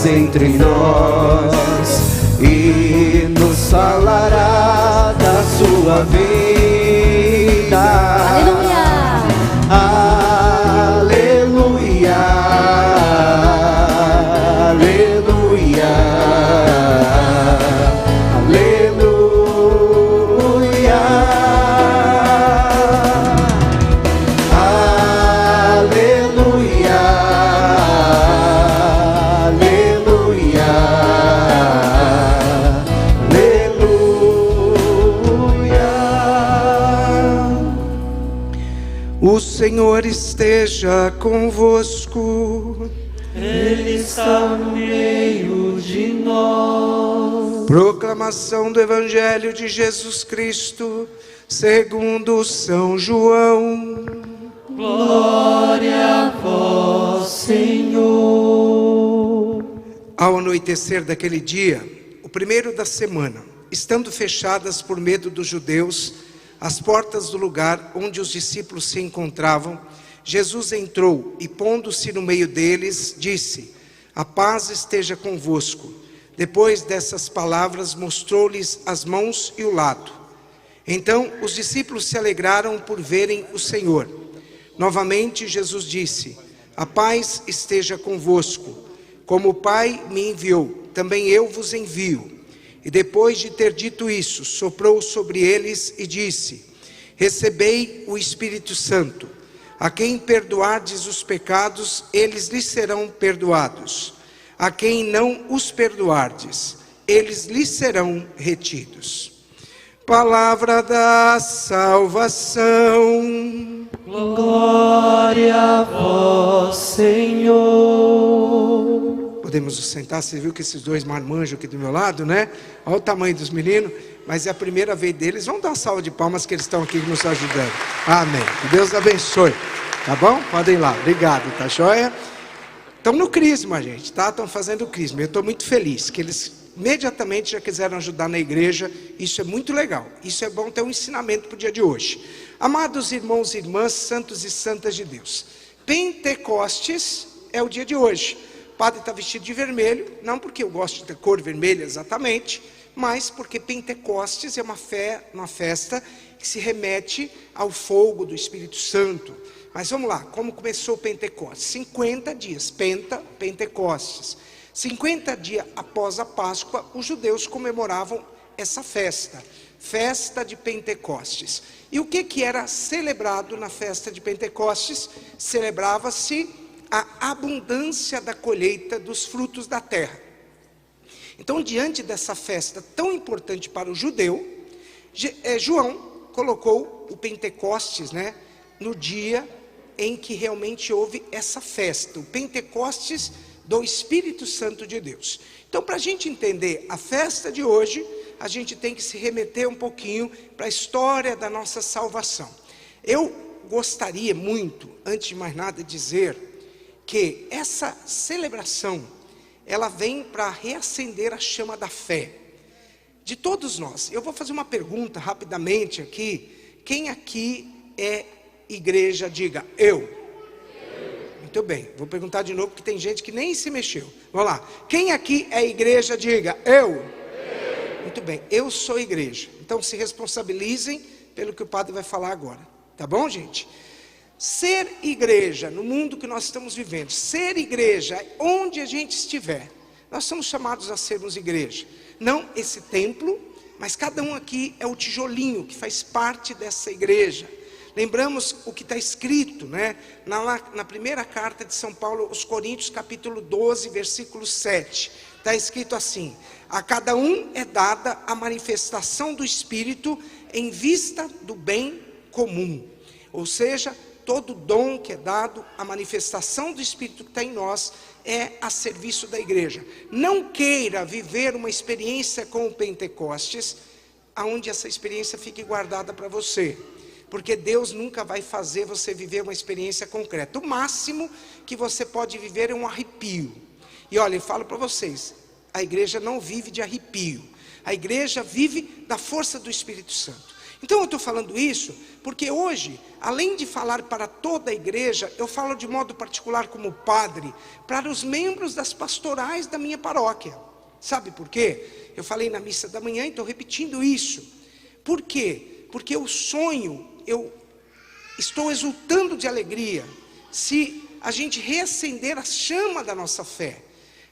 entre nós e nos falará da sua vida. Aleluia, aleluia, aleluia, aleluia, aleluia, aleluia. O Senhor esteja convosco. Ele está no meio de nós. Proclamação do Evangelho de Jesus Cristo, segundo São João. Glória a vós, Senhor. Ao anoitecer daquele dia, o primeiro da semana, estando fechadas por medo dos judeus as portas do lugar onde os discípulos se encontravam, Jesus entrou e, pondo-se no meio deles, disse: a paz esteja convosco. Depois dessas palavras, mostrou-lhes as mãos e o lado. Então os discípulos se alegraram por verem o Senhor. Novamente Jesus disse: a paz esteja convosco. Como o Pai me enviou, também eu vos envio. E depois de ter dito isso, soprou sobre eles e disse: recebei o Espírito Santo. A quem perdoardes os pecados, eles lhes serão perdoados. A quem não os perdoardes, eles lhes serão retidos. Palavra da salvação. Glória a vós, Senhor. Podemos nos sentar. Você viu que esses dois marmanjos aqui do meu lado, né? Olha o tamanho dos meninos, mas é a primeira vez deles. Vamos dar uma salva de palmas que eles estão aqui nos ajudando. Amém. Que Deus abençoe. Tá bom? Podem ir lá. Obrigado, tá joia? Estão no crisma, gente, tá? Estão fazendo o crisma. Eu estou muito feliz que eles imediatamente já quiseram ajudar na igreja. Isso é muito legal. Isso é bom ter um ensinamento para o dia de hoje. Amados irmãos e irmãs, santos e santas de Deus, Pentecostes é o dia de hoje. O padre está vestido de vermelho, não porque eu gosto da cor vermelha exatamente, mas porque Pentecostes é uma festa que se remete ao fogo do Espírito Santo. Mas vamos lá, como começou o Pentecostes? 50 dias, Pentecostes. 50 dias após a Páscoa, os judeus comemoravam essa festa de Pentecostes. E o que era celebrado na festa de Pentecostes? Celebrava-se a abundância da colheita dos frutos da terra. Então, diante dessa festa tão importante para o judeu, João colocou o Pentecostes, né, no dia em que realmente houve essa festa, o Pentecostes do Espírito Santo de Deus. Então, para a gente entender a festa de hoje, a gente tem que se remeter um pouquinho para a história da nossa salvação. Eu gostaria muito, antes de mais nada, dizer que essa celebração, ela vem para reacender a chama da fé de todos nós. Eu vou fazer uma pergunta rapidamente aqui. Quem aqui é igreja? Diga, eu. Muito bem, vou perguntar de novo porque tem gente que nem se mexeu. Vamos lá, quem aqui é igreja? Diga, eu. Muito bem, eu sou igreja. Então se responsabilizem pelo que o padre vai falar agora. Tá bom, gente? Ser igreja no mundo que nós estamos vivendo, ser igreja onde a gente estiver, nós somos chamados a sermos igreja. Não esse templo, mas cada um aqui é o tijolinho que faz parte dessa igreja. Lembramos o que está escrito, né, na primeira carta de São Paulo aos Coríntios, capítulo 12, versículo 7. Está escrito assim: a cada um é dada a manifestação do Espírito em vista do bem comum. Ou seja, todo dom que é dado, a manifestação do Espírito que está em nós, é a serviço da igreja. Não queira viver uma experiência com o Pentecostes, onde essa experiência fique guardada para você. Porque Deus nunca vai fazer você viver uma experiência concreta. O máximo que você pode viver é um arrepio. E olha, eu falo para vocês, a igreja não vive de arrepio. A igreja vive da força do Espírito Santo. Então eu estou falando isso porque hoje, além de falar para toda a igreja, eu falo de modo particular como padre, para os membros das pastorais da minha paróquia. Sabe por quê? Eu falei na missa da manhã e estou repetindo isso. Por quê? Porque eu sonho, eu estou exultando de alegria, se a gente reacender a chama da nossa fé.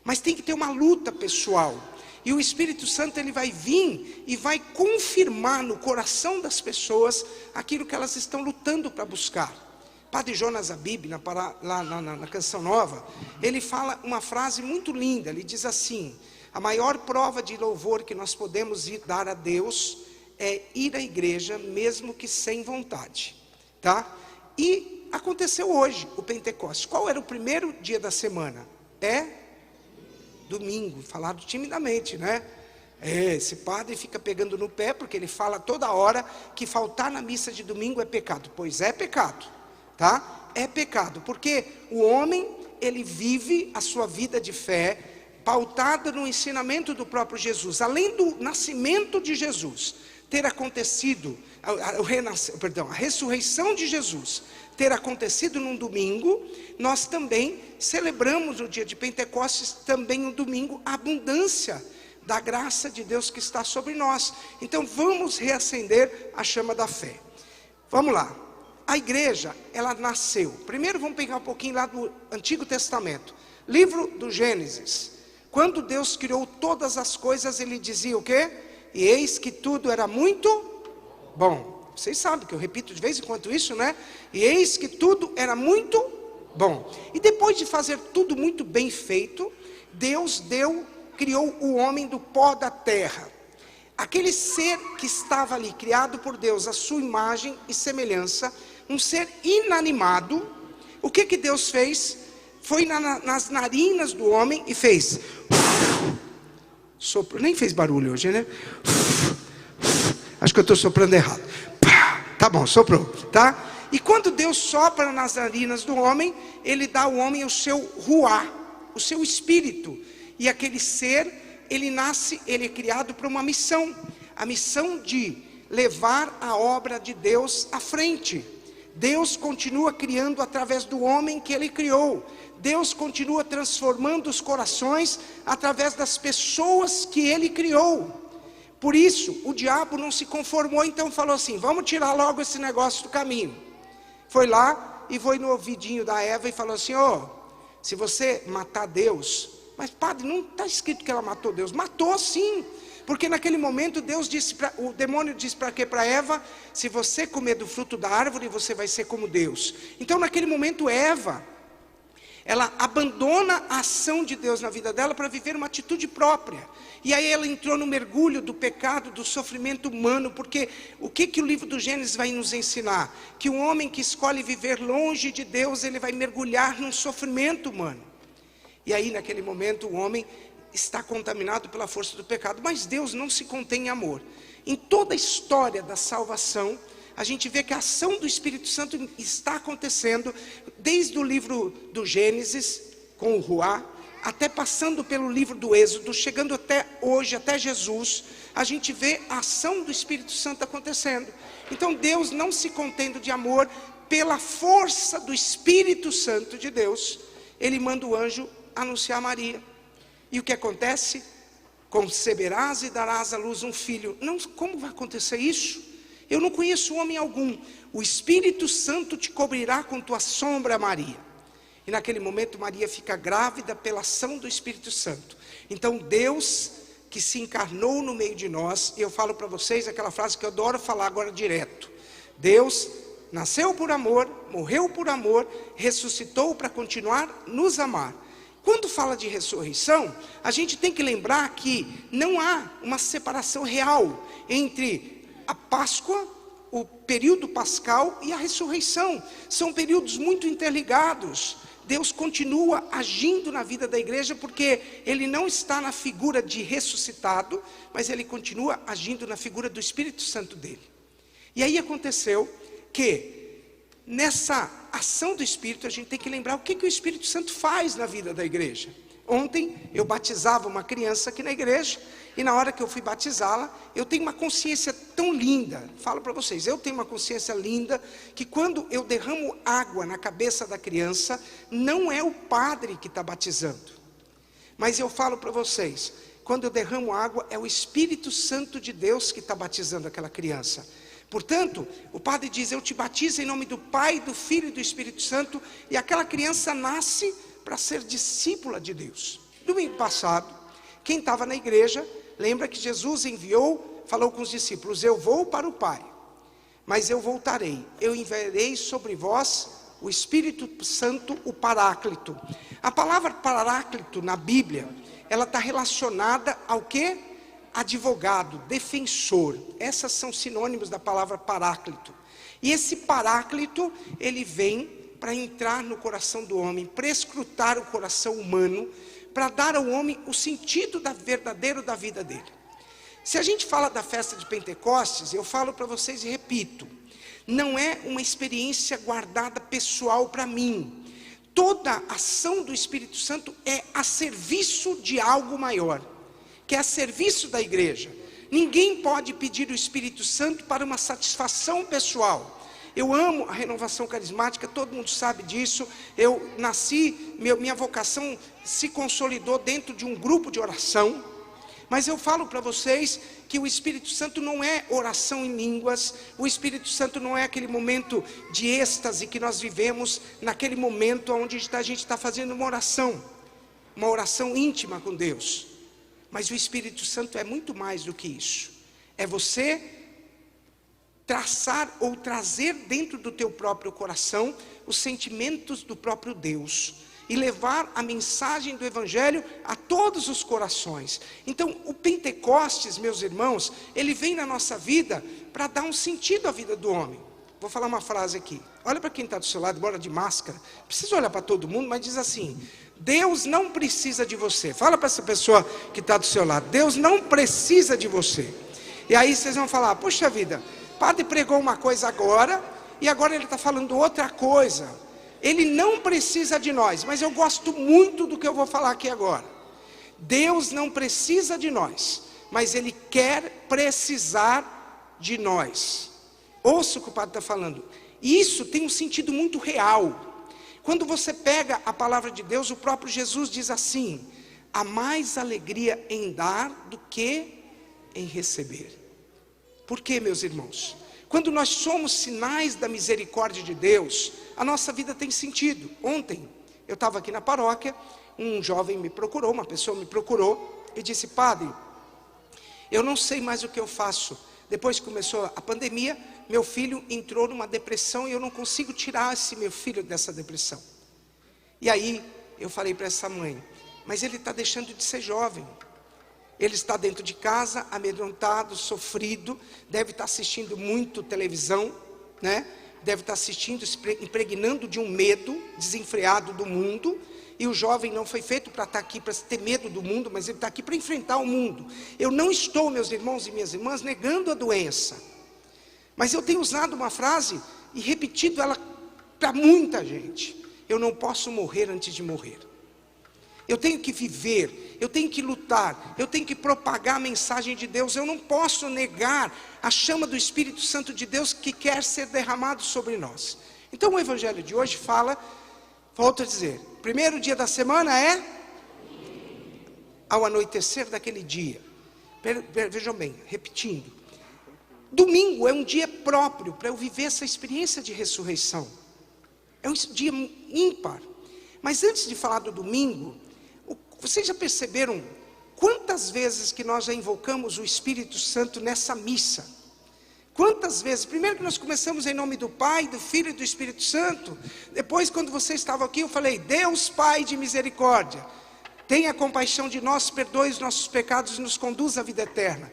Mas tem que ter uma luta pessoal. E o Espírito Santo ele vai vir e vai confirmar no coração das pessoas aquilo que elas estão lutando para buscar. Padre Jonas Abib, lá na Canção Nova, ele fala uma frase muito linda. Ele diz assim: a maior prova de louvor que nós podemos dar a Deus é ir à igreja, mesmo que sem vontade. Tá? E aconteceu hoje o Pentecostes. Qual era o primeiro dia da semana? Domingo. Falaram timidamente, né? Esse padre fica pegando no pé, porque ele fala toda hora que faltar na missa de domingo é pecado. Pois é pecado, tá? É pecado, porque o homem, ele vive a sua vida de fé pautada no ensinamento do próprio Jesus. Além do nascimento de Jesus ter acontecido, a ressurreição de Jesus ter acontecido num domingo, nós também celebramos o dia de Pentecostes, também um domingo, a abundância da graça de Deus que está sobre nós. Então vamos reacender a chama da fé. Vamos lá. A igreja, ela nasceu. Primeiro vamos pegar um pouquinho lá do Antigo Testamento. Livro do Gênesis. Quando Deus criou todas as coisas, ele dizia o quê? E eis que tudo era muito bom. Vocês sabem que eu repito de vez em quando isso, né? E eis que tudo era muito bom. E depois de fazer tudo muito bem feito, Deus criou o homem do pó da terra. Aquele ser que estava ali, criado por Deus, a sua imagem e semelhança, um ser inanimado. O que Deus fez? Foi nas narinas do homem e fez... Soprou, nem fez barulho hoje, né? Acho que eu estou soprando errado. Tá bom, soprou, tá? E quando Deus sopra nas narinas do homem, ele dá ao homem o seu ruá, o seu espírito. E aquele ser, ele nasce, ele é criado para uma missão. A missão de levar a obra de Deus à frente. Deus continua criando através do homem que ele criou. Deus continua transformando os corações através das pessoas que ele criou. Por isso, o diabo não se conformou, então falou assim: vamos tirar logo esse negócio do caminho. Foi lá e foi no ouvidinho da Eva e falou assim: se você matar Deus... Mas padre, não está escrito que ela matou Deus. Matou sim, porque naquele momento o demônio disse para quê? Para Eva: se você comer do fruto da árvore, você vai ser como Deus. Então naquele momento Eva, ela abandona a ação de Deus na vida dela para viver uma atitude própria. E aí ela entrou no mergulho do pecado, do sofrimento humano, porque o que o livro do Gênesis vai nos ensinar? Que um homem que escolhe viver longe de Deus, ele vai mergulhar num sofrimento humano. E aí naquele momento o homem está contaminado pela força do pecado. Mas Deus não se contém em amor. Em toda a história da salvação, a gente vê que a ação do Espírito Santo está acontecendo, desde o livro do Gênesis, com o Ruá, até passando pelo livro do Êxodo, chegando até hoje, até Jesus, a gente vê a ação do Espírito Santo acontecendo. Então Deus não se contendo de amor, pela força do Espírito Santo de Deus, ele manda o anjo anunciar a Maria. E o que acontece? Conceberás e darás à luz um filho. Não, como vai acontecer isso? Eu não conheço homem algum. O Espírito Santo te cobrirá com tua sombra, Maria. E naquele momento Maria fica grávida pela ação do Espírito Santo. Então Deus que se encarnou no meio de nós, e eu falo para vocês aquela frase que eu adoro falar agora direto: Deus nasceu por amor, morreu por amor, ressuscitou para continuar nos amar. Quando fala de ressurreição, a gente tem que lembrar que não há uma separação real entre a Páscoa, o período pascal, e a ressurreição. São períodos muito interligados. Deus continua agindo na vida da igreja, porque Ele não está na figura de ressuscitado, mas Ele continua agindo na figura do Espírito Santo dele. E aí aconteceu que, nessa ação do Espírito, a gente tem que lembrar o que o Espírito Santo faz na vida da igreja. Ontem eu batizava uma criança aqui na igreja, e na hora que eu fui batizá-la, eu tenho uma consciência tão linda, falo para vocês, eu tenho uma consciência linda, que quando eu derramo água na cabeça da criança, não é o padre que está batizando, mas eu falo para vocês, quando eu derramo água, é o Espírito Santo de Deus que está batizando aquela criança. Portanto, o padre diz, eu te batizo em nome do Pai, do Filho e do Espírito Santo, e aquela criança nasce para ser discípula de Deus. Domingo passado, quem estava na igreja, lembra que Jesus falou com os discípulos, eu vou para o Pai, mas eu voltarei, eu enviarei sobre vós o Espírito Santo, o Paráclito. A palavra Paráclito na Bíblia, ela está relacionada ao quê? Advogado, defensor. Essas são sinônimos da palavra Paráclito. E esse Paráclito, ele vem para entrar no coração do homem, para escrutar o coração humano, para dar ao homem o sentido verdadeiro da vida dele. Se a gente fala da festa de Pentecostes, eu falo para vocês e repito, não é uma experiência guardada pessoal para mim. Toda ação do Espírito Santo é a serviço de algo maior, que é a serviço da igreja. Ninguém pode pedir o Espírito Santo para uma satisfação pessoal. Eu amo a renovação carismática, todo mundo sabe disso. Eu nasci, minha vocação se consolidou dentro de um grupo de oração. Mas eu falo para vocês que o Espírito Santo não é oração em línguas. O Espírito Santo não é aquele momento de êxtase que nós vivemos, naquele momento onde a gente está fazendo uma oração íntima com Deus. Mas o Espírito Santo é muito mais do que isso. É você traçar ou trazer dentro do teu próprio coração os sentimentos do próprio Deus e levar a mensagem do Evangelho a todos os corações. Então o Pentecostes, meus irmãos, ele vem na nossa vida para dar um sentido à vida do homem. Vou falar uma frase aqui, olha para quem está do seu lado, embora de máscara, precisa olhar para todo mundo, mas diz assim, Deus não precisa de você. Fala para essa pessoa que está do seu lado, Deus não precisa de você. E aí vocês vão falar, puxa vida, o padre pregou uma coisa agora, e agora ele está falando outra coisa. Ele não precisa de nós, mas eu gosto muito do que eu vou falar aqui agora. Deus não precisa de nós, mas Ele quer precisar de nós. Ouça o que o padre está falando. Isso tem um sentido muito real. Quando você pega a palavra de Deus, o próprio Jesus diz assim, há mais alegria em dar do que em receber. Por quê, meus irmãos? Quando nós somos sinais da misericórdia de Deus, a nossa vida tem sentido. Ontem, eu estava aqui na paróquia, um jovem me procurou, uma pessoa me procurou, e disse, padre, eu não sei mais o que eu faço. Depois que começou a pandemia, meu filho entrou numa depressão, e eu não consigo tirar esse meu filho dessa depressão. E aí, eu falei para essa mãe, mas ele está deixando de ser jovem. Ele está dentro de casa, amedrontado, sofrido, deve estar assistindo muito televisão, né? Deve estar assistindo, se impregnando de um medo desenfreado do mundo. E o jovem não foi feito para estar aqui para ter medo do mundo, mas ele está aqui para enfrentar o mundo. Eu não estou, meus irmãos e minhas irmãs, negando a doença. Mas eu tenho usado uma frase e repetido ela para muita gente. Eu não posso morrer antes de morrer. Eu tenho que viver, eu tenho que lutar, eu tenho que propagar a mensagem de Deus. Eu não posso negar a chama do Espírito Santo de Deus que quer ser derramado sobre nós. Então o Evangelho de hoje fala, volto a dizer, primeiro dia da semana é ao anoitecer daquele dia. Vejam bem, repetindo. Domingo é um dia próprio para eu viver essa experiência de ressurreição. É um dia ímpar. Mas antes de falar do domingo, vocês já perceberam quantas vezes que nós já invocamos o Espírito Santo nessa missa? Quantas vezes? Primeiro que nós começamos em nome do Pai, do Filho e do Espírito Santo. Depois, quando você estava aqui, eu falei, Deus Pai de misericórdia, tenha compaixão de nós, perdoe os nossos pecados e nos conduz à vida eterna.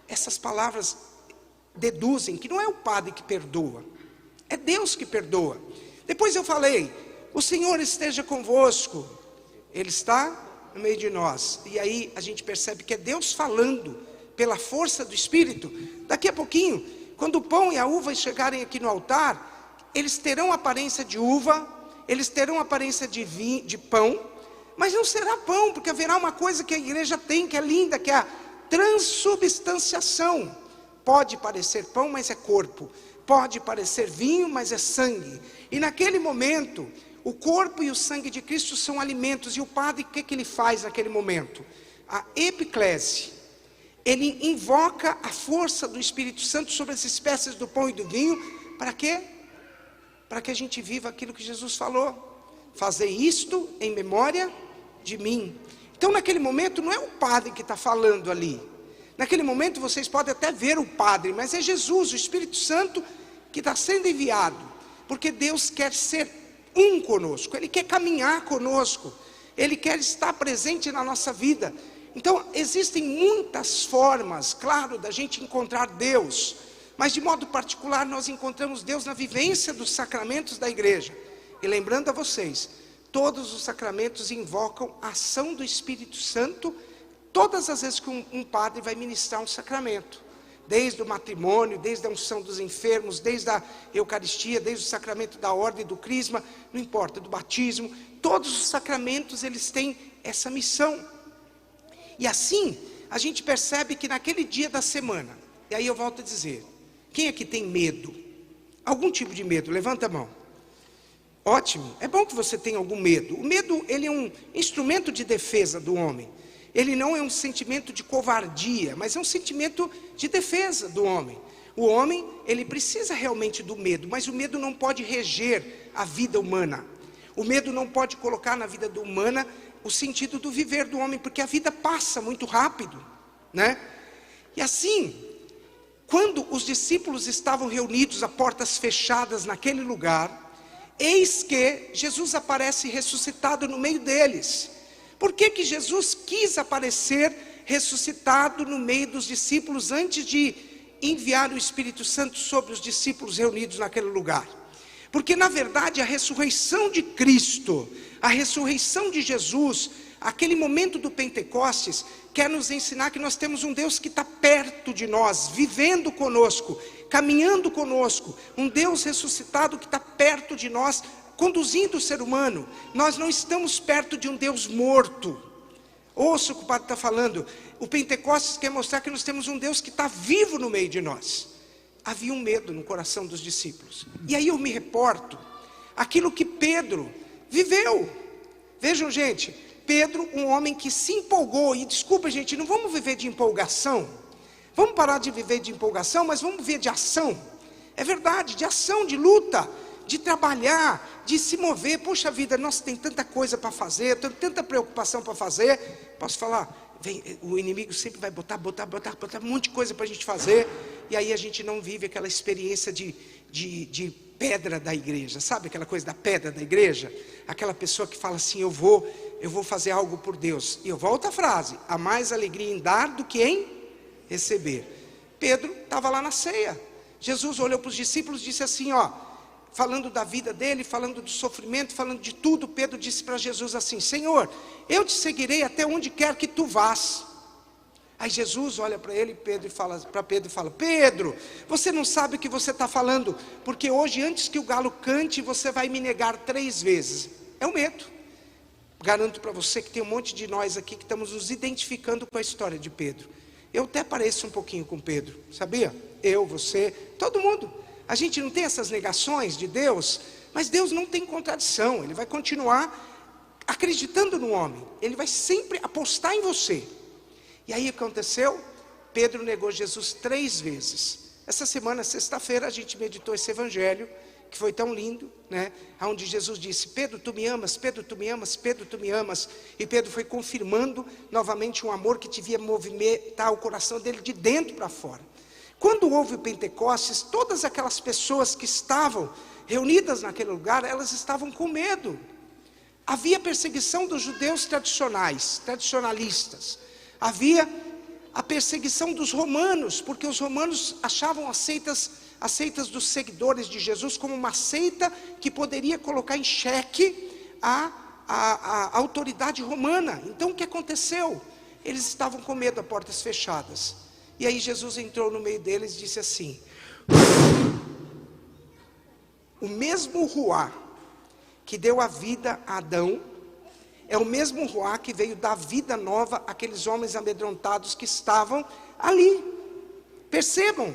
Essas palavras deduzem que não é o Padre que perdoa, é Deus que perdoa. Depois eu falei, o Senhor esteja convosco, Ele está no meio de nós. E aí a gente percebe que é Deus falando pela força do Espírito. Daqui a pouquinho, quando o pão e a uva chegarem aqui no altar, eles terão aparência de uva, eles terão aparência de pão, Mas não será pão, porque haverá uma coisa que a igreja tem, que é linda, que é a transubstanciação. Pode parecer pão, mas é corpo. Pode parecer vinho, mas é sangue. E naquele momento, o corpo e o sangue de Cristo são alimentos. E o padre, o que ele faz naquele momento? A epiclese. Ele invoca a força do Espírito Santo sobre as espécies do pão e do vinho. Para quê? Para que a gente viva aquilo que Jesus falou. Fazer isto em memória de mim. Então naquele momento não é o padre que está falando ali. Naquele momento vocês podem até ver o padre, mas é Jesus, o Espírito Santo, que está sendo enviado. Porque Deus quer ser um conosco, Ele quer caminhar conosco, Ele quer estar presente na nossa vida. Então existem muitas formas, claro, da gente encontrar Deus. Mas de modo particular nós encontramos Deus na vivência dos sacramentos da igreja. E lembrando a vocês, todos os sacramentos invocam a ação do Espírito Santo, todas as vezes que um padre vai ministrar um sacramento. Desde o matrimônio, desde a unção dos enfermos, desde a Eucaristia, desde o sacramento da ordem, do crisma, não importa, do batismo. Todos os sacramentos, eles têm essa missão. E assim, a gente percebe que naquele dia da semana, e aí eu volto a dizer, quem aqui tem medo? Algum tipo de medo? Levanta a mão. Ótimo, é bom que você tenha algum medo. O medo, ele é um instrumento de defesa do homem. Ele não é um sentimento de covardia, mas é um sentimento de defesa do homem. O homem, ele precisa realmente do medo, mas o medo não pode reger a vida humana. O medo não pode colocar na vida humana o sentido do viver do homem, porque a vida passa muito rápido, né? E assim, quando os discípulos estavam reunidos a portas fechadas naquele lugar, eis que Jesus aparece ressuscitado no meio deles. Por que Jesus quis aparecer ressuscitado no meio dos discípulos antes de enviar o Espírito Santo sobre os discípulos reunidos naquele lugar? Porque na verdade a ressurreição de Cristo, a ressurreição de Jesus, aquele momento do Pentecostes, quer nos ensinar que nós temos um Deus que está perto de nós, vivendo conosco, caminhando conosco, um Deus ressuscitado que está perto de nós, conduzindo o ser humano. Nós não estamos perto de um Deus morto. Ouça o que o padre está falando. O Pentecostes quer mostrar que nós temos um Deus que está vivo no meio de nós. Havia um medo no coração dos discípulos. E aí eu me reporto aquilo que Pedro viveu. Vejam, gente, Pedro, um homem que se empolgou. E desculpa, gente, não vamos viver de empolgação. Vamos parar de viver de empolgação, mas vamos viver de ação. É verdade, de ação, de luta, de trabalhar, de se mover. Poxa vida, nós tem tanta coisa para fazer, tanta preocupação para fazer. Posso falar? O inimigo sempre vai botar um monte de coisa para a gente fazer. E aí a gente não vive aquela experiência de pedra da igreja. Sabe aquela coisa da pedra da igreja? Aquela pessoa que fala assim, eu vou fazer algo por Deus. E eu volto à frase, há mais alegria em dar do que em receber. Pedro estava lá na ceia. Jesus olhou para os discípulos e disse assim, falando da vida dele, falando do sofrimento, falando de tudo, Pedro disse para Jesus assim, Senhor, eu te seguirei até onde quer que tu vás. Aí Jesus olha para ele, Pedro e fala, Pedro, você não sabe o que você está falando, porque hoje antes que o galo cante, você vai me negar 3 vezes. É o medo. Garanto para você que tem um monte de nós aqui que estamos nos identificando com a história de Pedro. Eu até pareço um pouquinho com Pedro, sabia? Eu, você, todo mundo. A gente não tem essas negações de Deus, mas Deus não tem contradição. Ele vai continuar acreditando no homem. Ele vai sempre apostar em você. E aí o que aconteceu? Pedro negou Jesus 3 vezes. Essa semana, sexta-feira, a gente meditou esse evangelho, que foi tão lindo, né? Onde Jesus disse, Pedro, tu me amas, Pedro, tu me amas, Pedro, tu me amas. E Pedro foi confirmando novamente um amor que devia movimentar o coração dele de dentro para fora. Quando houve o Pentecostes, todas aquelas pessoas que estavam reunidas naquele lugar, elas estavam com medo. Havia perseguição dos judeus tradicionalistas. Havia a perseguição dos romanos, porque os romanos achavam as seitas dos seguidores de Jesus como uma seita que poderia colocar em xeque a autoridade romana. Então o que aconteceu? Eles estavam com medo a portas fechadas. E aí Jesus entrou no meio deles e disse assim, o mesmo Ruá que deu a vida a Adão, é o mesmo Ruá que veio dar vida nova àqueles homens amedrontados que estavam ali. Percebam,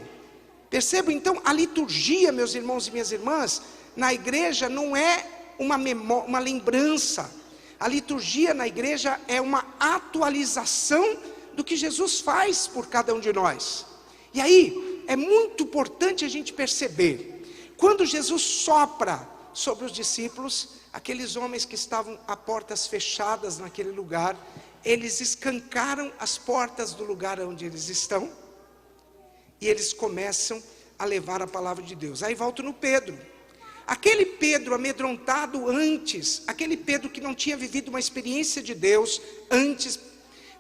então a liturgia, meus irmãos e minhas irmãs, na igreja não é uma lembrança. A liturgia na igreja é uma atualização do que Jesus faz por cada um de nós. E aí, é muito importante a gente perceber, quando Jesus sopra sobre os discípulos, aqueles homens que estavam a portas fechadas naquele lugar, eles escancaram as portas do lugar onde eles estão, e eles começam a levar a palavra de Deus. Aí volto no Pedro, aquele Pedro amedrontado antes, aquele Pedro que não tinha vivido uma experiência de Deus antes,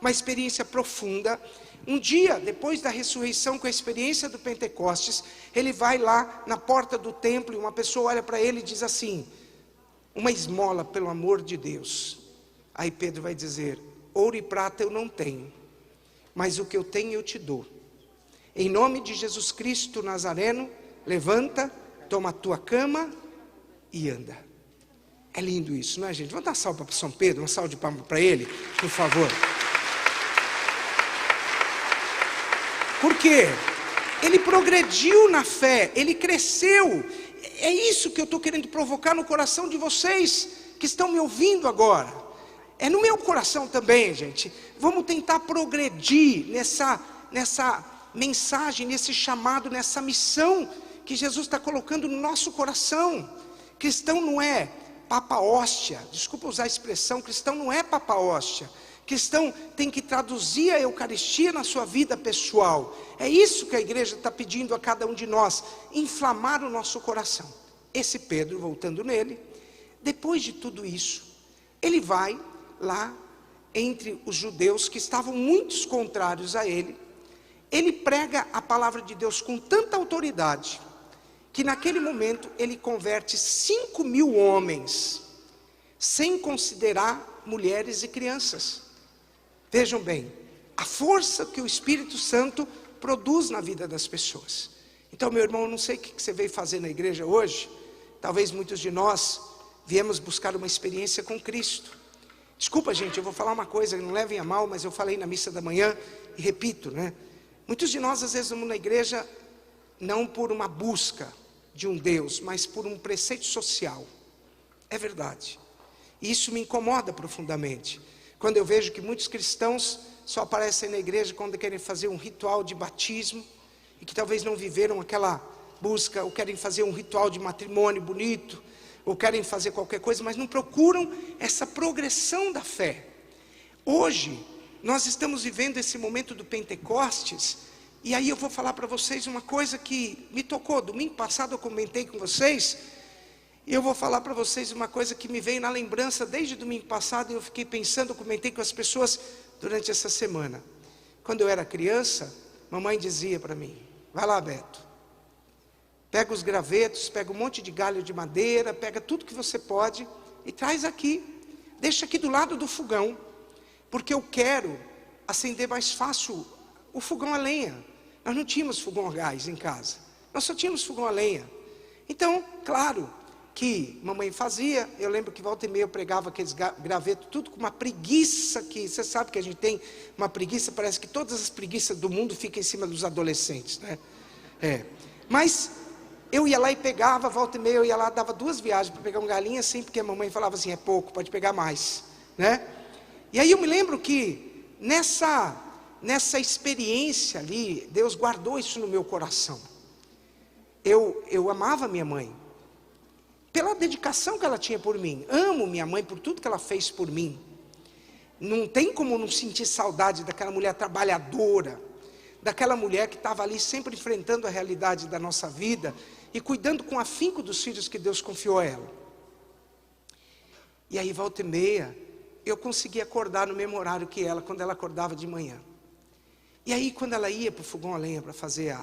uma experiência profunda. Um dia, depois da ressurreição, com a experiência do Pentecostes, ele vai lá na porta do templo, e uma pessoa olha para ele e diz assim: uma esmola, pelo amor de Deus. Aí Pedro vai dizer: ouro e prata eu não tenho, mas o que eu tenho eu te dou. Em nome de Jesus Cristo Nazareno, levanta, toma a tua cama e anda. É lindo isso, não é, gente? Vamos dar uma salva para São Pedro, uma salva de palmas para ele, por favor. Porque ele progrediu na fé, ele cresceu. É isso que eu estou querendo provocar no coração de vocês que estão me ouvindo agora. É no meu coração também, gente. Vamos tentar progredir nessa mensagem, nesse chamado, nessa missão que Jesus está colocando no nosso coração. Cristão não é papa hóstia, desculpa usar a expressão, cristão não é papa hóstia. Cristão tem que traduzir a Eucaristia na sua vida pessoal. É isso que a igreja está pedindo a cada um de nós, inflamar o nosso coração. Esse Pedro, voltando nele, depois de tudo isso, ele vai lá entre os judeus que estavam muitos contrários a ele. Ele prega a palavra de Deus com tanta autoridade, que naquele momento ele converte 5.000 homens, sem considerar mulheres e crianças. Vejam bem, a força que o Espírito Santo produz na vida das pessoas. Então, meu irmão, eu não sei o que você veio fazer na igreja hoje. Talvez muitos de nós viemos buscar uma experiência com Cristo. Desculpa, gente, eu vou falar uma coisa, não levem a mal, mas eu falei na missa da manhã e repito, né? Muitos de nós às vezes vamos na igreja não por uma busca de um Deus, mas por um preceito social. É verdade. E isso me incomoda profundamente. Quando eu vejo que muitos cristãos só aparecem na igreja quando querem fazer um ritual de batismo, e que talvez não viveram aquela busca, ou querem fazer um ritual de matrimônio bonito, ou querem fazer qualquer coisa, mas não procuram essa progressão da fé. Hoje, nós estamos vivendo esse momento do Pentecostes, e aí eu vou falar para vocês uma coisa que me tocou. Domingo passado eu comentei com vocês, e eu vou falar para vocês uma coisa que me veio na lembrança desde domingo passado, e eu fiquei pensando, comentei com as pessoas durante essa semana. Quando eu era criança, mamãe dizia para mim: vai lá, Beto, pega os gravetos, pega um monte de galho de madeira, pega tudo que você pode e traz aqui, deixa aqui do lado do fogão, porque eu quero acender mais fácil o fogão a lenha. Nós não tínhamos fogão a gás em casa, nós só tínhamos fogão a lenha. Então, claro que mamãe fazia, eu lembro que volta e meia eu pregava aqueles gravetos, tudo com uma preguiça, que você sabe que a gente tem uma preguiça, parece que todas as preguiças do mundo ficam em cima dos adolescentes, né? Mas eu ia lá e pegava, volta e meia eu ia lá, dava 2 viagens para pegar um galinho assim, porque a mamãe falava assim: é pouco, pode pegar mais, né? E aí eu me lembro que nessa experiência ali, Deus guardou isso no meu coração. Eu amava minha mãe, pela dedicação que ela tinha por mim. Amo minha mãe por tudo que ela fez por mim. Não tem como não sentir saudade daquela mulher trabalhadora, daquela mulher que estava ali sempre enfrentando a realidade da nossa vida e cuidando com afinco dos filhos que Deus confiou a ela. E aí volta e meia eu conseguia acordar no mesmo horário que ela, quando ela acordava de manhã. E aí quando ela ia para o fogão a lenha para fazer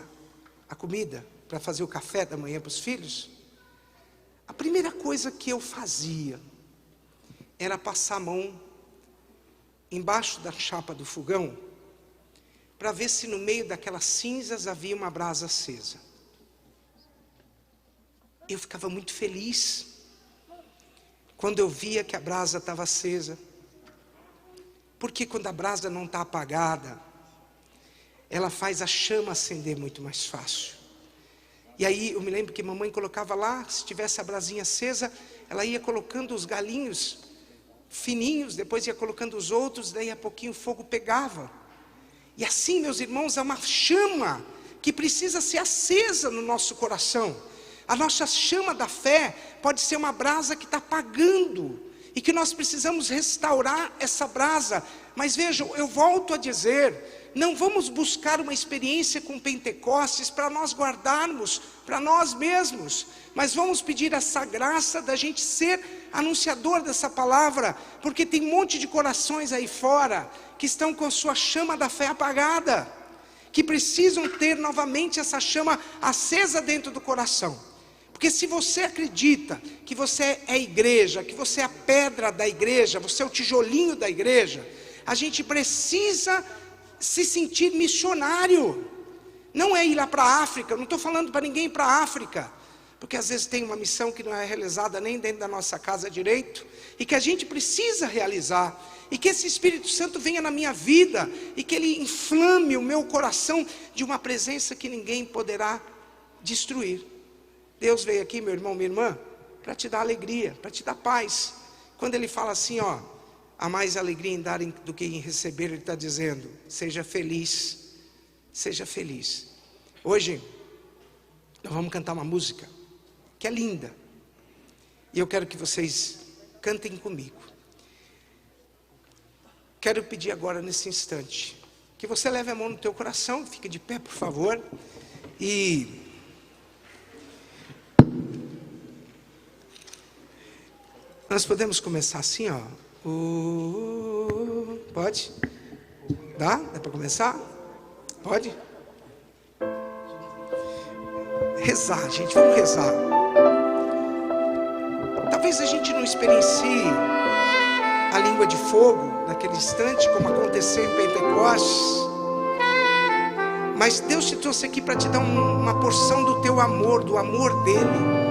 a comida, para fazer o café da manhã para os filhos, a primeira coisa que eu fazia era passar a mão embaixo da chapa do fogão, para ver se no meio daquelas cinzas havia uma brasa acesa. Eu ficava muito feliz quando eu via que a brasa estava acesa. Porque quando a brasa não está apagada, ela faz a chama acender muito mais fácil. E aí eu me lembro que mamãe colocava lá, se tivesse a brasinha acesa, ela ia colocando os galinhos fininhos, depois ia colocando os outros, daí a pouquinho o fogo pegava. E assim, meus irmãos, é uma chama que precisa ser acesa no nosso coração. A nossa chama da fé pode ser uma brasa que está apagando, e que nós precisamos restaurar essa brasa. Mas vejam, eu volto a dizer, não vamos buscar uma experiência com Pentecostes para nós guardarmos para nós mesmos, mas vamos pedir essa graça da gente ser anunciador dessa palavra, porque tem um monte de corações aí fora que estão com sua chama da fé apagada, que precisam ter novamente essa chama acesa dentro do coração. Porque se você acredita que você é igreja, que você é a pedra da igreja, você é o tijolinho da igreja, a gente precisa se sentir missionário. Não é ir lá para a África, eu não estou falando para ninguém ir para a África, porque às vezes tem uma missão que não é realizada nem dentro da nossa casa direito, e que a gente precisa realizar, e que esse Espírito Santo venha na minha vida, e que ele inflame o meu coração de uma presença que ninguém poderá destruir. Deus veio aqui, meu irmão, minha irmã, para te dar alegria, para te dar paz. Quando ele fala assim, ó, há mais alegria em dar do que em receber, ele está dizendo, seja feliz, seja feliz. Hoje, nós vamos cantar uma música, que é linda, e eu quero que vocês cantem comigo. Quero pedir agora, nesse instante, que você leve a mão no teu coração, fique de pé, por favor, e nós podemos começar assim, ó. Pode? Dá? Dá para começar? Pode? Rezar, gente, vamos rezar. Talvez a gente não experiencie a língua de fogo naquele instante, como aconteceu em Pentecostes, mas Deus te trouxe aqui para te dar uma porção do teu amor, do amor dele.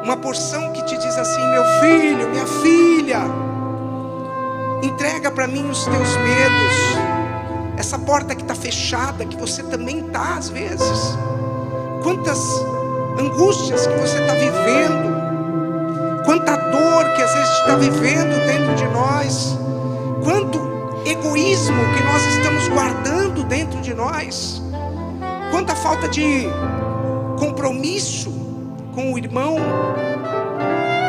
Uma porção que te diz assim, meu filho, minha filha, entrega para mim os teus medos, essa porta que está fechada, que você também está às vezes, quantas angústias que você está vivendo, quanta dor que às vezes está vivendo dentro de nós, quanto egoísmo que nós estamos guardando dentro de nós, quanta falta de compromisso com o irmão,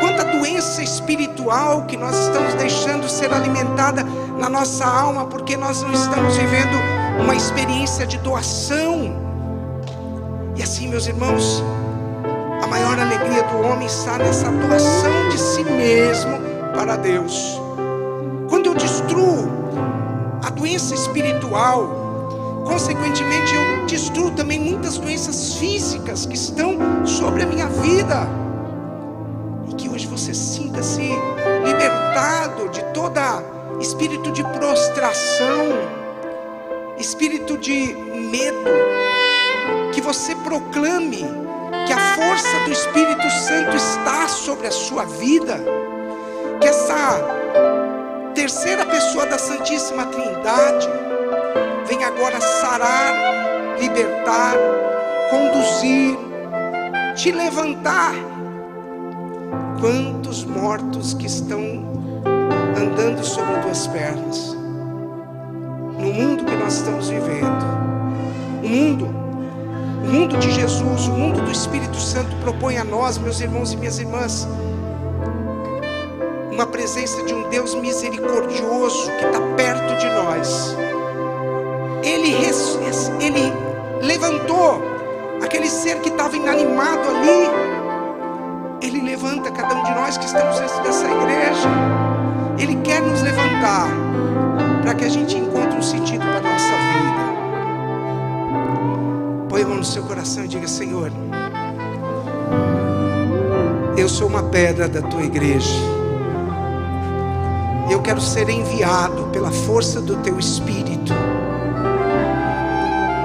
quanta doença espiritual que nós estamos deixando ser alimentada na nossa alma, porque nós não estamos vivendo uma experiência de doação. E assim, meus irmãos, a maior alegria do homem está nessa doação de si mesmo para Deus. Quando eu destruo a doença espiritual, consequentemente eu destruo também muitas doenças físicas que estão sobre a minha vida, e que hoje você sinta-se libertado de todo espírito de prostração, espírito de medo, que você proclame que a força do Espírito Santo está sobre a sua vida, que essa terceira pessoa da Santíssima Trindade vem agora sarar, libertar, conduzir, te levantar. Quantos mortos que estão andando sobre tuas pernas, no mundo que nós estamos vivendo, o mundo de Jesus, o mundo do Espírito Santo propõe a nós, meus irmãos e minhas irmãs, uma presença de um Deus misericordioso que está perto de nós. Ele levantou aquele ser que estava inanimado ali. Ele levanta cada um de nós que estamos dentro dessa igreja. Ele quer nos levantar para que a gente encontre um sentido para a nossa vida. Põe a mão no seu coração e diga: Senhor, eu sou uma pedra da tua igreja. Eu quero ser enviado pela força do teu Espírito.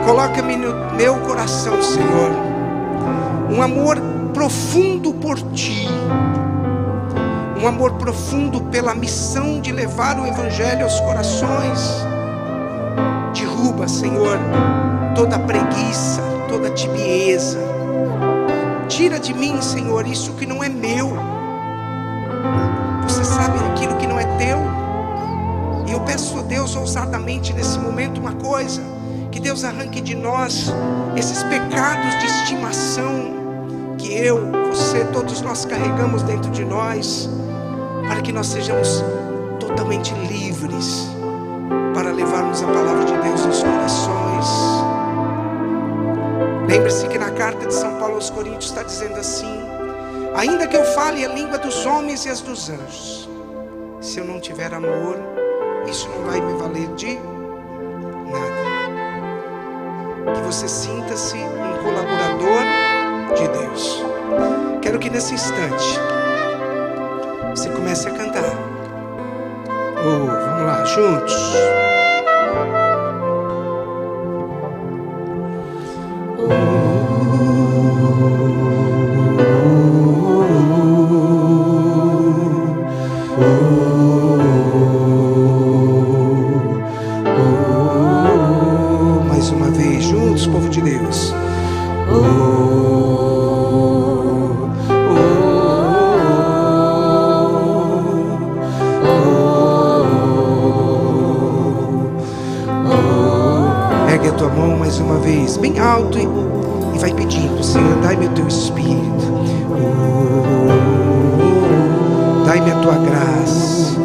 Coloca-me no meu coração, Senhor, um amor profundo por ti, um amor profundo pela missão de levar o Evangelho aos corações. Derruba, Senhor, toda preguiça, toda tibieza. Tira de mim, Senhor, isso que não é meu. Você sabe aquilo que não é teu. E eu peço a Deus ousadamente nesse momento uma coisa: que Deus arranque de nós esses pecados de estimação que eu, você, todos nós carregamos dentro de nós, para que nós sejamos totalmente livres para levarmos a palavra de Deus aos corações. Lembre-se que na carta de São Paulo aos Coríntios está dizendo assim: ainda que eu fale a língua dos homens e as dos anjos, se eu não tiver amor, isso não vai me valer de nada. Que você sinta-se um colaborador de Deus. Quero que nesse instante você comece a cantar. Vamos lá, juntos. Mais uma vez, juntos, povo de Deus. Ergue a tua mão mais uma vez, bem alto, e vai pedindo: Senhor, dai-me o teu Espírito, dai-me a tua graça,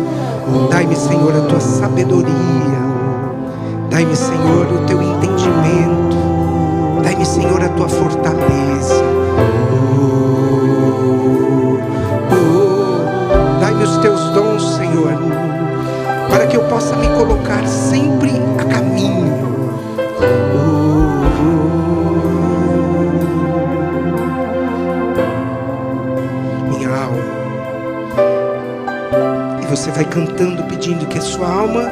dai-me, Senhor, a tua sabedoria, dai-me, Senhor, o teu entendimento, dai-me, Senhor, a tua fortaleza, dai-me os teus dons, Senhor, para que eu possa me colocar sempre a caminho. Minha alma. E você vai cantando, pedindo, que a sua alma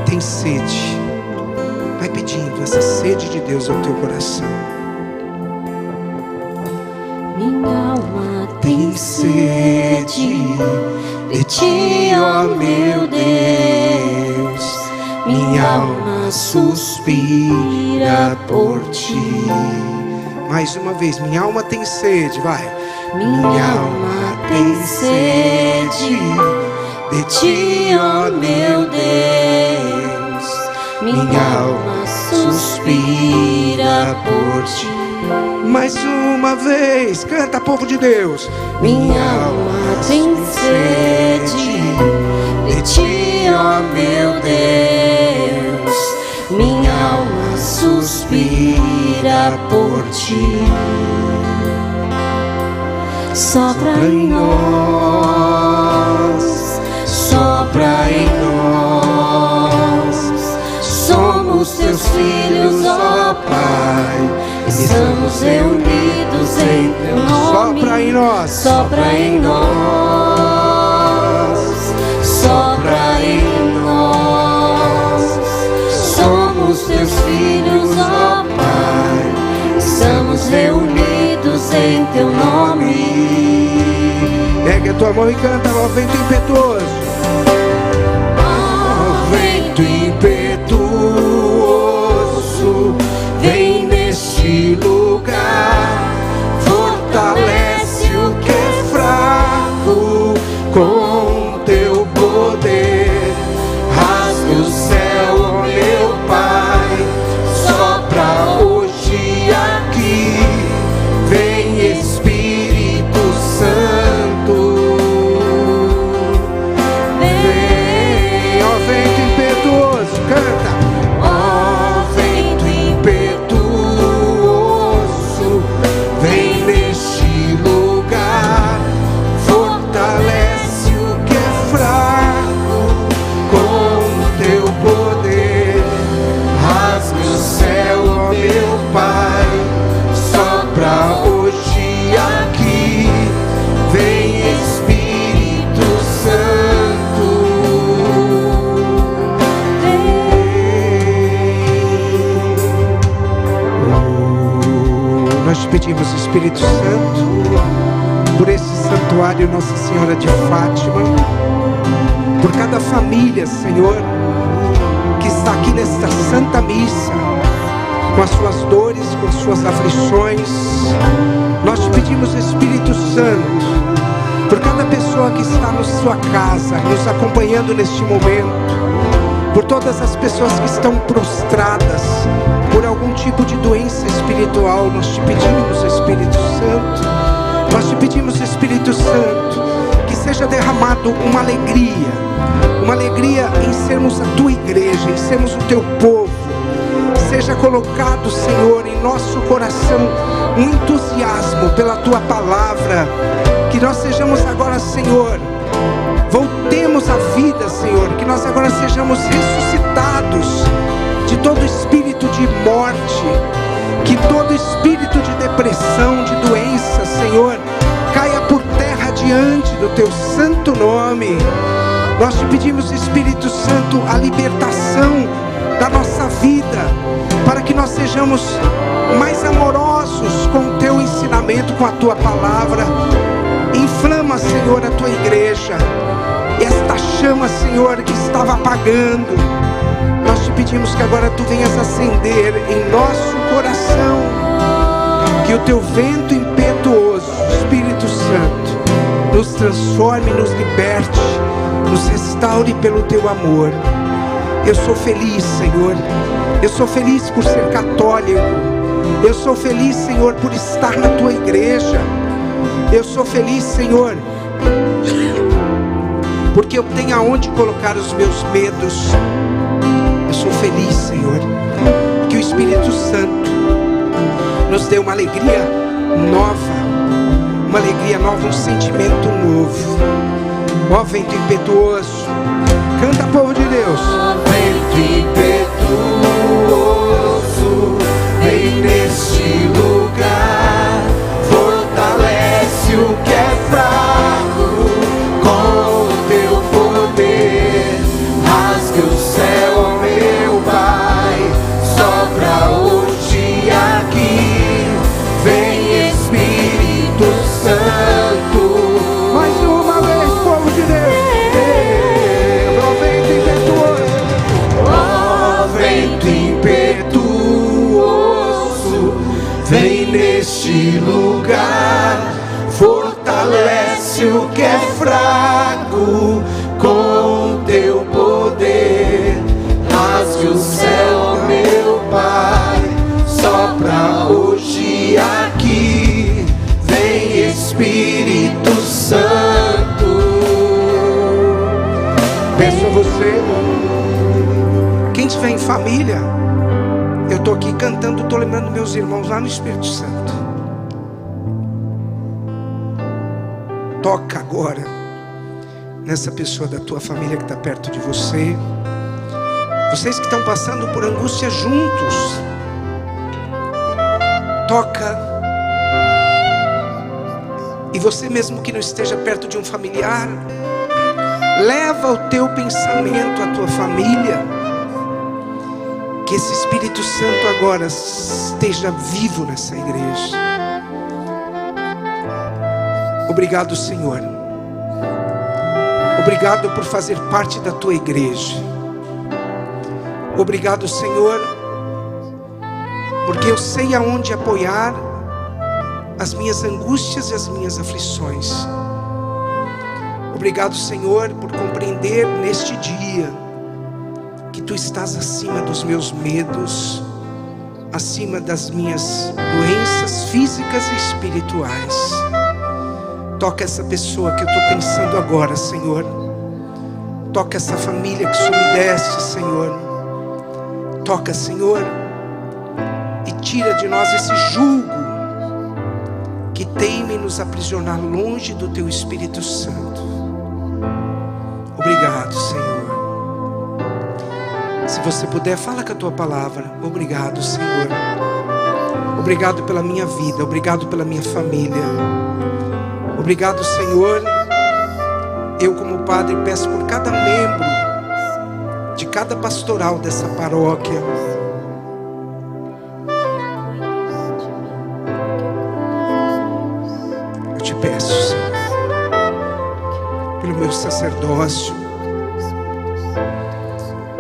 tem sede. Vai pedindo essa sede de Deus ao teu coração. Minha alma tem sede de ti, ó meu Deus. Minha alma suspira por ti. Mais uma vez, minha alma tem sede, vai. Minha alma tem sede de ti, ó meu Deus. Minha alma suspira por ti. Mais uma vez, canta, povo de Deus. Minha alma tem sede de ti, ó meu Deus. Minha alma suspira por ti. Sopra em nós, sopra em nós. Somos teus filhos, ó Pai. Estamos reunidos em teu nome. Sopra em nós, sopra em nós, sopra em nós. Somos teus filhos, ó Pai. Estamos reunidos em teu nome. Pegue a tua mão e canta, ó vento impetuoso. Ó vento impetuoso, vem neste lugar. Fortalece o que é fraco com teu poder. Rasga o céu, ó meu Pai. Sopra hoje aqui. Vem Espírito Santo. Vem, Ó vento impetuoso, canta. ó vento impetuoso, vem neste lugar. Fortalece o que é fraco com teu poder. Rasga o céu, ó meu Pai. Sopra hoje aqui. Vem Espírito Santo. Nós te pedimos, Espírito Santo, por esse santuário Nossa Senhora de Fátima, por cada família, Senhor, que está aqui nesta Santa Missa, com as suas dores, com as suas aflições. Nós te pedimos, Espírito Santo, por cada pessoa que está na sua casa, nos acompanhando neste momento, por todas as pessoas que estão prostradas por algum tipo de doença espiritual, nós te pedimos, Espírito Santo, nós te pedimos, Espírito Santo, que seja derramado uma alegria em sermos a tua igreja, em sermos o teu povo. Seja colocado, Senhor, em nosso coração um entusiasmo pela tua palavra, que nós sejamos agora, Senhor, voltemos à vida, Senhor, que nós agora sejamos ressuscitados de todo espírito de morte, que todo espírito de depressão, de doença, Senhor, caia por terra diante do teu santo nome. Nós te pedimos, Espírito Santo, a libertação da nossa vida, para que nós sejamos mais amorosos com o teu ensinamento, com a tua palavra. Inflama, Senhor, a tua igreja, esta chama, Senhor, que estava apagando. Nós te pedimos que agora tu venhas acender em nosso coração, que o teu vento impetuoso, Espírito Santo, nos transforme, nos liberte, nos restaure pelo teu amor. Eu sou feliz, Senhor, eu sou feliz por ser católico, eu sou feliz, Senhor, por estar na tua igreja, eu sou feliz, Senhor, porque eu tenho aonde colocar os meus medos. Eu sou feliz, Senhor, que o Espírito Santo nos dê uma alegria nova, um sentimento novo. Ó vento impetuoso, canta, povo de Deus. Ó vento impetuoso, vem neste lugar, fortalece o que é fraco com o teu poder. Rasga o céu, ó meu Pai, sopra hoje aqui, vem Espírito Santo. Mais uma vez, povo de Deus. Ó vento impetuoso, Vem neste lugar, fortalece o que é fraco com teu poder. Rasgue o céu, meu Pai, sopra hoje aqui, vem Espírito Santo. peço a você, quem estiver em família, eu estou aqui cantando, estou lembrando meus irmãos lá no Espírito Santo. Toca agora nessa pessoa da tua família que está perto de você. Vocês que estão passando por angústia juntos, toca. E você mesmo que não esteja perto de um familiar, leva o teu pensamento à tua família. Que esse Espírito Santo agora esteja vivo nessa igreja. Obrigado, Senhor. Obrigado por fazer parte da tua igreja. Obrigado, Senhor, porque eu sei aonde apoiar as minhas angústias e as minhas aflições. Obrigado, Senhor, por compreender neste dia que Tu estás acima dos meus medos, acima das minhas doenças físicas e espirituais. Toca essa pessoa que eu estou pensando agora, Senhor. Toca essa família que Tu me deste, Senhor. Toca, Senhor, e tira de nós esse jugo que teime nos aprisionar longe do Teu Espírito Santo. Obrigado, Senhor. Se você puder, fala com a Tua palavra. Obrigado, Senhor. Obrigado pela minha vida. Obrigado pela minha família. Obrigado, Senhor. Eu, como padre, peço por cada membro de cada pastoral dessa paróquia. Eu te peço, sacerdócio,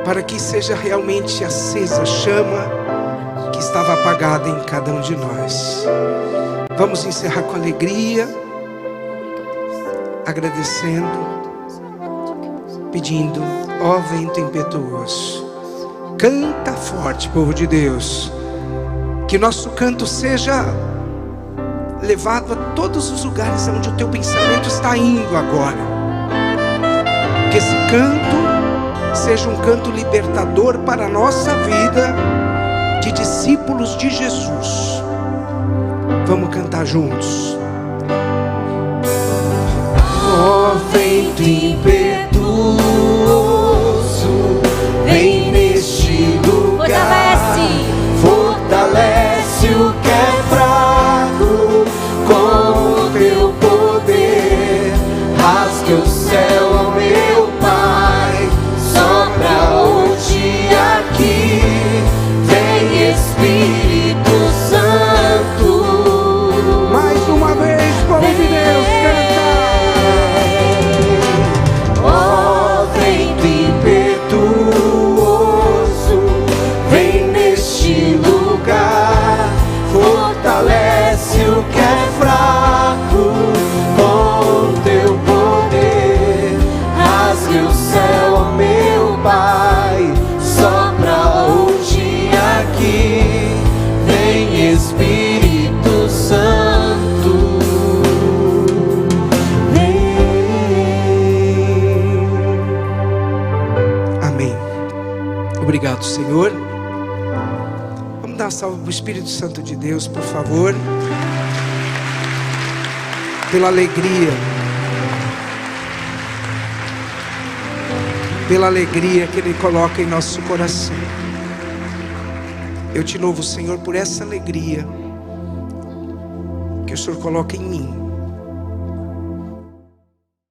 para que seja realmente acesa a chama que estava apagada em cada um de nós. Vamos encerrar com alegria, agradecendo, pedindo: ó vento impetuoso, canta forte, povo de Deus, que nosso canto seja levado a todos os lugares onde o teu pensamento está indo agora. Que esse canto seja um canto libertador para a nossa vida de discípulos de Jesus. Vamos cantar juntos. Ó vento impetuoso, vem neste lugar, fortalece o que é fraco com o teu poder. Rasgue o céu, ó meu Pai, sopra hoje aqui, vem Espírito Santo. Mais uma vez, povo de Deus, canta. Ó vento impetuoso, vem neste lugar, fortalece o que é fraco com teu poder. Rasgue o céu, ó meu Pai, sopra hoje aqui, vem Espírito Santo. Vem. Amém. Obrigado, Senhor. Vamos dar uma salva para o Espírito Santo de Deus, por favor. Pela alegria que Ele coloca em nosso coração. Eu te louvo, Senhor, por essa alegria que o Senhor coloca em mim.